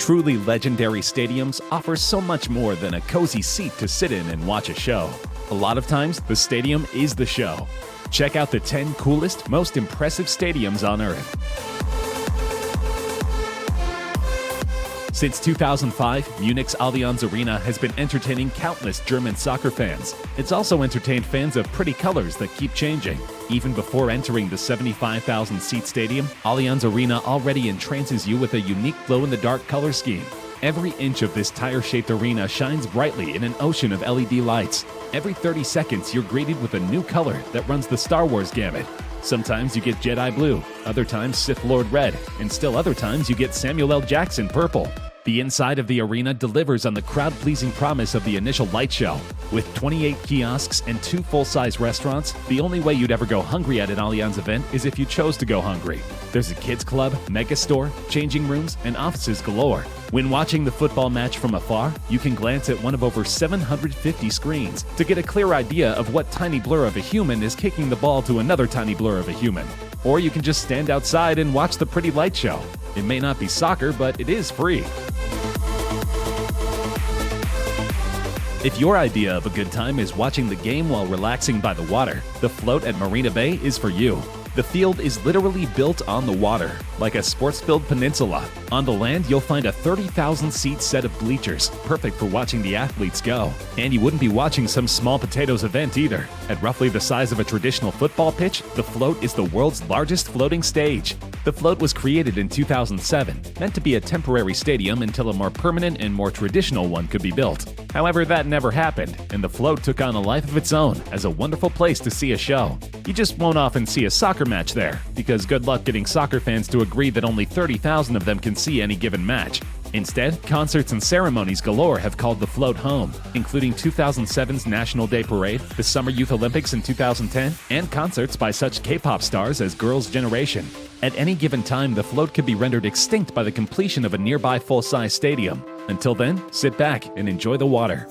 Truly legendary stadiums offer so much more than a cozy seat to sit in and watch a show. A lot of times, the stadium is the show. Check out the 10 coolest, most impressive stadiums on Earth. Since 2005, Munich's Allianz Arena has been entertaining countless German soccer fans. It's also entertained fans of pretty colors that keep changing. Even before entering the 75,000-seat stadium, Allianz Arena already entrances you with a unique glow-in-the-dark color scheme. Every inch of this tire-shaped arena shines brightly in an ocean of LED lights. Every 30 seconds, you're greeted with a new color that runs the Star Wars gamut. Sometimes you get Jedi Blue, other times Sith Lord Red, and still other times you get Samuel L. Jackson Purple. The inside of the arena delivers on the crowd-pleasing promise of the initial light show. With 28 kiosks and 2 full-size restaurants, the only way you'd ever go hungry at an Allianz event is if you chose to go hungry. There's a kids club, mega store, changing rooms, and offices galore. When watching the football match from afar, you can glance at one of over 750 screens to get a clear idea of what tiny blur of a human is kicking the ball to another tiny blur of a human. Or you can just stand outside and watch the pretty light show. It may not be soccer, but it is free. If your idea of a good time is watching the game while relaxing by the water, the float at Marina Bay is for you. The field is literally built on the water, like a sports-filled peninsula. On the land, you'll find a 30,000-seat set of bleachers, perfect for watching the athletes go. And you wouldn't be watching some small potatoes event either. At roughly the size of a traditional football pitch, the float is the world's largest floating stage. The float was created in 2007, meant to be a temporary stadium until a more permanent and more traditional one could be built. However, that never happened, and the float took on a life of its own as a wonderful place to see a show. You just won't often see a soccer match there, because good luck getting soccer fans to agree that only 30,000 of them can see any given match. Instead, concerts and ceremonies galore have called the float home, including 2007's National Day Parade, the Summer Youth Olympics in 2010, and concerts by such K-pop stars as Girls' Generation. At any given time, the float could be rendered extinct by the completion of a nearby full-size stadium. Until then, sit back and enjoy the water.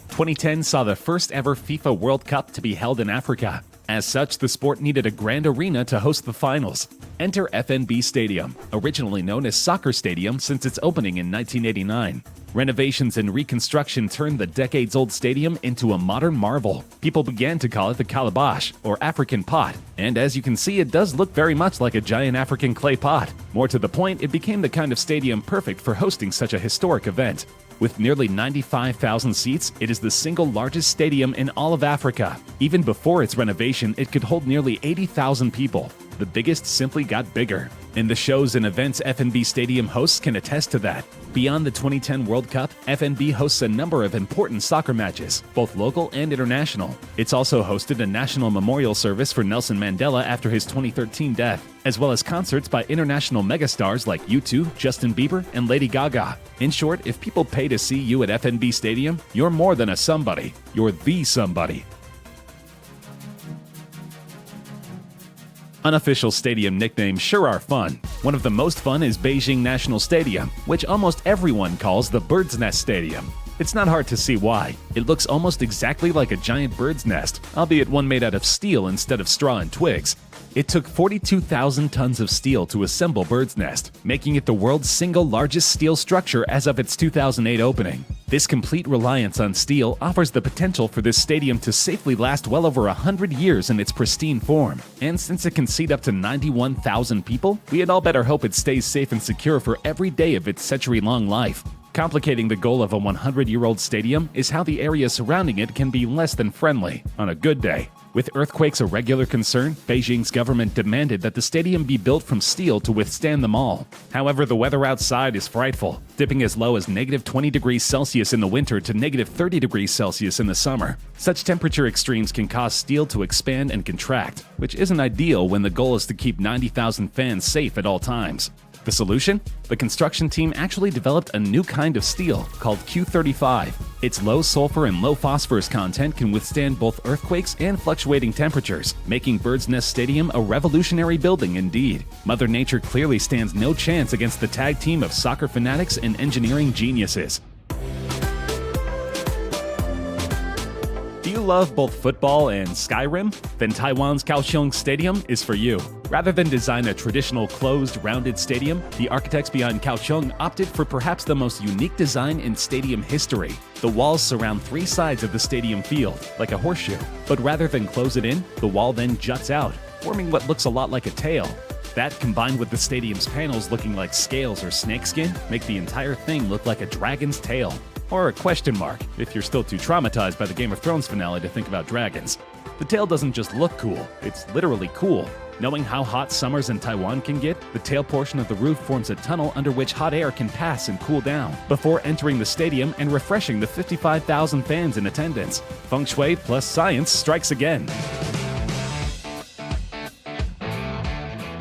2010 saw the first ever FIFA World Cup to be held in Africa. As such, the sport needed a grand arena to host the finals. Enter FNB Stadium, originally known as Soccer Stadium since its opening in 1989. Renovations and reconstruction turned the decades-old stadium into a modern marvel. People began to call it the calabash, or African pot, and as you can see, it does look very much like a giant African clay pot. More to the point, it became the kind of stadium perfect for hosting such a historic event. With nearly 95,000 seats, it is the single largest stadium in all of Africa. Even before its renovation, it could hold nearly 80,000 people. The biggest simply got bigger. And the shows and events FNB Stadium hosts can attest to that. Beyond the 2010 World Cup, FNB hosts a number of important soccer matches, both local and international. It's also hosted a national memorial service for Nelson Mandela after his 2013 death, as well as concerts by international megastars like U2, Justin Bieber, and Lady Gaga. In short, if people pay to see you at FNB Stadium, you're more than a somebody. You're the somebody. Unofficial stadium nicknames sure are fun. One of the most fun is Beijing National Stadium, which almost everyone calls the Bird's Nest Stadium. It's not hard to see why. It looks almost exactly like a giant bird's nest, albeit one made out of steel instead of straw and twigs. It took 42,000 tons of steel to assemble Bird's Nest, making it the world's single largest steel structure as of its 2008 opening. This complete reliance on steel offers the potential for this stadium to safely last well over 100 years in its pristine form. And since it can seat up to 91,000 people, we had all better hope it stays safe and secure for every day of its century-long life. Complicating the goal of a 100-year-old stadium is how the area surrounding it can be less than friendly on a good day. With earthquakes a regular concern, Beijing's government demanded that the stadium be built from steel to withstand them all. However, the weather outside is frightful, dipping as low as -20 degrees Celsius in the winter to -30 degrees Celsius in the summer. Such temperature extremes can cause steel to expand and contract, which isn't ideal when the goal is to keep 90,000 fans safe at all times. The solution? The construction team actually developed a new kind of steel called Q35. Its low sulfur and low phosphorus content can withstand both earthquakes and fluctuating temperatures, making Bird's Nest Stadium a revolutionary building indeed. Mother Nature clearly stands no chance against the tag team of soccer fanatics and engineering geniuses. Do you love both football and Skyrim? Then Taiwan's Kaohsiung Stadium is for you. Rather than design a traditional closed, rounded stadium, the architects behind Kaohsiung opted for perhaps the most unique design in stadium history. The walls surround 3 sides of the stadium field, like a horseshoe. But rather than close it in, the wall then juts out, forming what looks a lot like a tail. That, combined with the stadium's panels looking like scales or snakeskin, make the entire thing look like a dragon's tail. Or a question mark, if you're still too traumatized by the Game of Thrones finale to think about dragons. The tail doesn't just look cool, it's literally cool. Knowing how hot summers in Taiwan can get, the tail portion of the roof forms a tunnel under which hot air can pass and cool down, before entering the stadium and refreshing the 55,000 fans in attendance. Feng Shui plus science strikes again.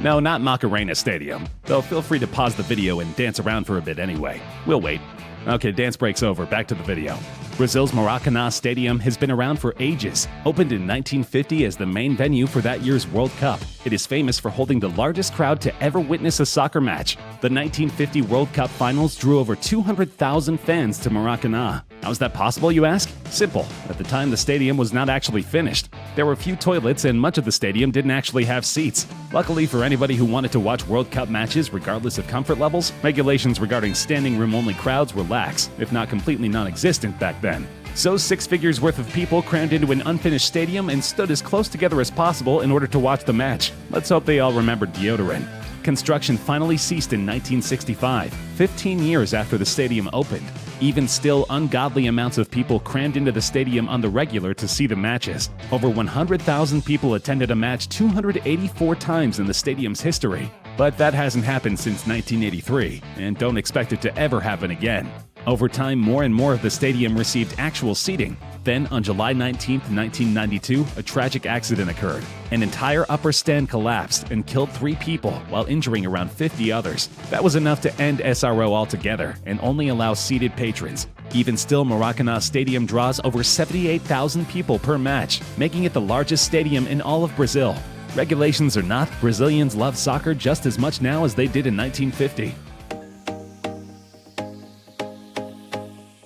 No, not Macarena Stadium. Though feel free to pause the video and dance around for a bit anyway. We'll wait. Okay, dance break's over. Back to the video. Brazil's Maracanã Stadium has been around for ages. Opened in 1950 as the main venue for that year's World Cup, it is famous for holding the largest crowd to ever witness a soccer match. The 1950 World Cup finals drew over 200,000 fans to Maracanã. How is that possible, you ask? Simple. At the time, the stadium was not actually finished. There were few toilets and much of the stadium didn't actually have seats. Luckily for anybody who wanted to watch World Cup matches regardless of comfort levels, regulations regarding standing room-only crowds were lax, if not completely non-existent back then. So 6 figures worth of people crammed into an unfinished stadium and stood as close together as possible in order to watch the match. Let's hope they all remembered deodorant. Construction finally ceased in 1965, 15 years after the stadium opened. Even still, ungodly amounts of people crammed into the stadium on the regular to see the matches. Over 100,000 people attended a match 284 times in the stadium's history. But that hasn't happened since 1983, and don't expect it to ever happen again. Over time, more and more of the stadium received actual seating. Then, on July 19, 1992, a tragic accident occurred. An entire upper stand collapsed and killed 3 people while injuring around 50 others. That was enough to end SRO altogether and only allow seated patrons. Even still, Maracanã Stadium draws over 78,000 people per match, making it the largest stadium in all of Brazil. Regulations or not, Brazilians love soccer just as much now as they did in 1950.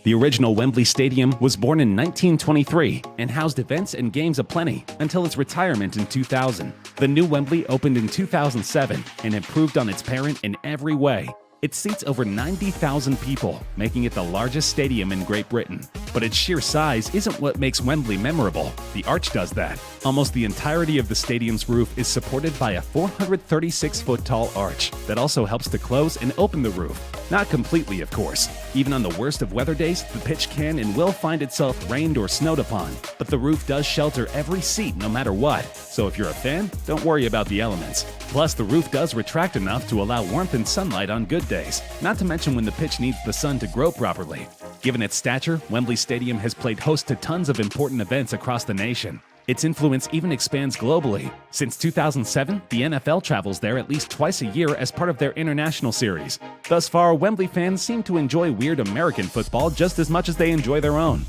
The original Wembley Stadium was born in 1923 and housed events and games aplenty until its retirement in 2000. The new Wembley opened in 2007 and improved on its parent in every way. It seats over 90,000 people, making it the largest stadium in Great Britain. But its sheer size isn't what makes Wembley memorable. The arch does that. Almost the entirety of the stadium's roof is supported by a 436-foot-tall arch that also helps to close and open the roof. Not completely, of course. Even on the worst of weather days, the pitch can and will find itself rained or snowed upon. But the roof does shelter every seat no matter what. So if you're a fan, don't worry about the elements. Plus, the roof does retract enough to allow warmth and sunlight on good days, not to mention when the pitch needs the sun to grow properly. Given its stature, Wembley Stadium has played host to tons of important events across the nation. Its influence even expands globally. Since 2007, the NFL travels there at least twice a year as part of their international series. Thus far, Wembley fans seem to enjoy weird American football just as much as they enjoy their own.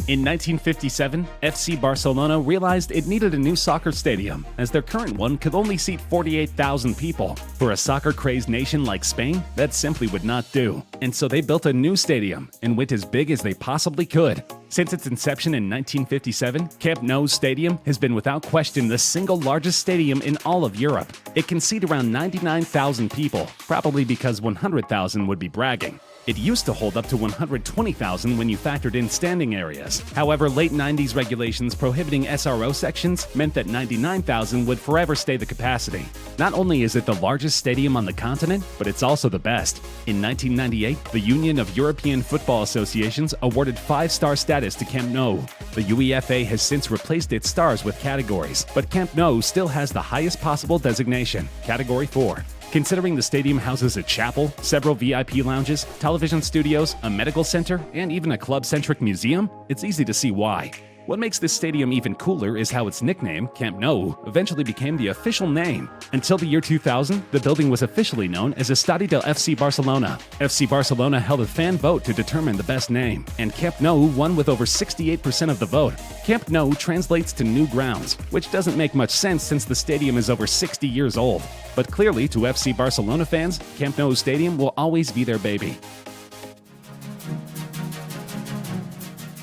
In 1957, FC Barcelona realized it needed a new soccer stadium, as their current one could only seat 48,000 people. For a soccer-crazed nation like Spain, that simply would not do. And so they built a new stadium, and went as big as they possibly could. Since its inception in 1957, Camp Nou Stadium has been without question the single largest stadium in all of Europe. It can seat around 99,000 people, probably because 100,000 would be bragging. It used to hold up to 120,000 when you factored in standing areas. However, late 90s regulations prohibiting SRO sections meant that 99,000 would forever stay the capacity. Not only is it the largest stadium on the continent, but it's also the best. In 1998, the Union of European Football Associations awarded 5-star status to Camp Nou. The UEFA has since replaced its stars with categories, but Camp Nou still has the highest possible designation, Category 4. Considering the stadium houses a chapel, several VIP lounges, television studios, a medical center, and even a club-centric museum, it's easy to see why. What makes this stadium even cooler is how its nickname, Camp Nou, eventually became the official name. Until the year 2000, the building was officially known as Estadio del FC Barcelona. FC Barcelona held a fan vote to determine the best name, and Camp Nou won with over 68% of the vote. Camp Nou translates to new grounds, which doesn't make much sense since the stadium is over 60 years old. But clearly, to FC Barcelona fans, Camp Nou Stadium will always be their baby.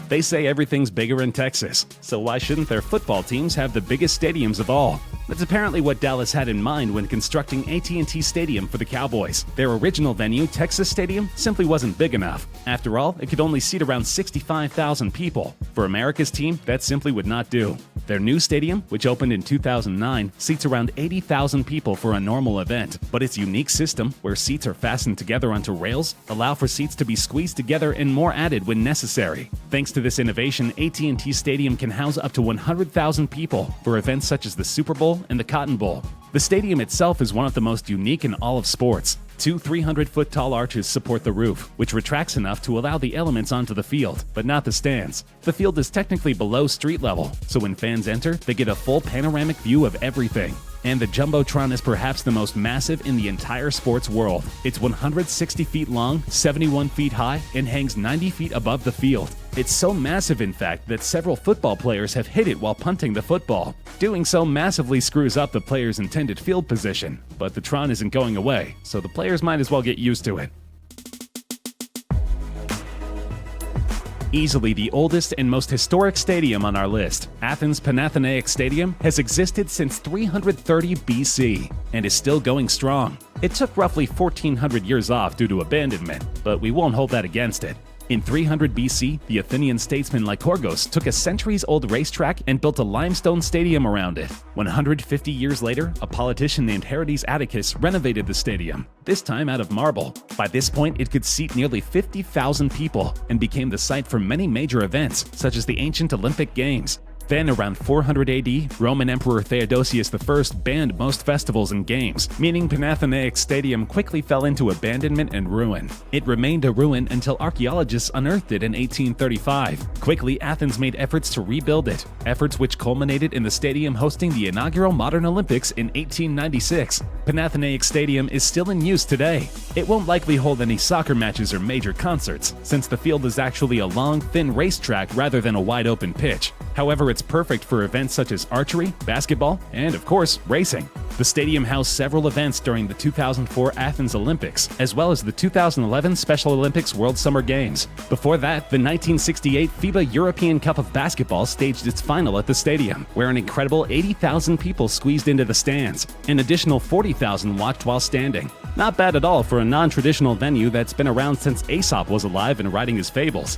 They say everything's bigger in Texas, so why shouldn't their football teams have the biggest stadiums of all? That's apparently what Dallas had in mind when constructing AT&T Stadium for the Cowboys. Their original venue, Texas Stadium, simply wasn't big enough. After all, it could only seat around 65,000 people. For America's team, that simply would not do. Their new stadium, which opened in 2009, seats around 80,000 people for a normal event, but its unique system, where seats are fastened together onto rails, allow for seats to be squeezed together and more added when necessary. Thanks to this innovation, AT&T Stadium can house up to 100,000 people for events such as the Super Bowl and the Cotton Bowl. The stadium itself is one of the most unique in all of sports. Two 300-foot-tall arches support the roof, which retracts enough to allow the elements onto the field, but not the stands. The field is technically below street level, so when fans enter, they get a full panoramic view of everything. And the Jumbotron is perhaps the most massive in the entire sports world. It's 160 feet long, 71 feet high, and hangs 90 feet above the field. It's so massive, in fact, that several football players have hit it while punting the football. Doing so massively screws up the player's intended field position, but the Tron isn't going away, so the players might as well get used to it. Easily the oldest and most historic stadium on our list, Athens Panathenaic Stadium has existed since 330 BC and is still going strong. It took roughly 1,400 years off due to abandonment, but we won't hold that against it. In 300 BC, the Athenian statesman Lycurgus took a centuries-old racetrack and built a limestone stadium around it. 150 years later, a politician named Herodes Atticus renovated the stadium, this time out of marble. By this point, it could seat nearly 50,000 people and became the site for many major events, such as the ancient Olympic Games. Then, around 400 AD, Roman Emperor Theodosius I banned most festivals and games, meaning Panathenaic Stadium quickly fell into abandonment and ruin. It remained a ruin until archaeologists unearthed it in 1835. Quickly, Athens made efforts to rebuild it, efforts which culminated in the stadium hosting the inaugural modern Olympics in 1896. Panathenaic Stadium is still in use today. It won't likely hold any soccer matches or major concerts, since the field is actually a long, thin racetrack rather than a wide-open pitch. However, it's perfect for events such as archery, basketball, and of course, racing. The stadium housed several events during the 2004 Athens Olympics, as well as the 2011 Special Olympics World Summer Games. Before that, the 1968 FIBA European Cup of Basketball staged its final at the stadium, where an incredible 80,000 people squeezed into the stands. An additional 40,000 watched while standing. Not bad at all for a non-traditional venue that's been around since Aesop was alive and writing his fables.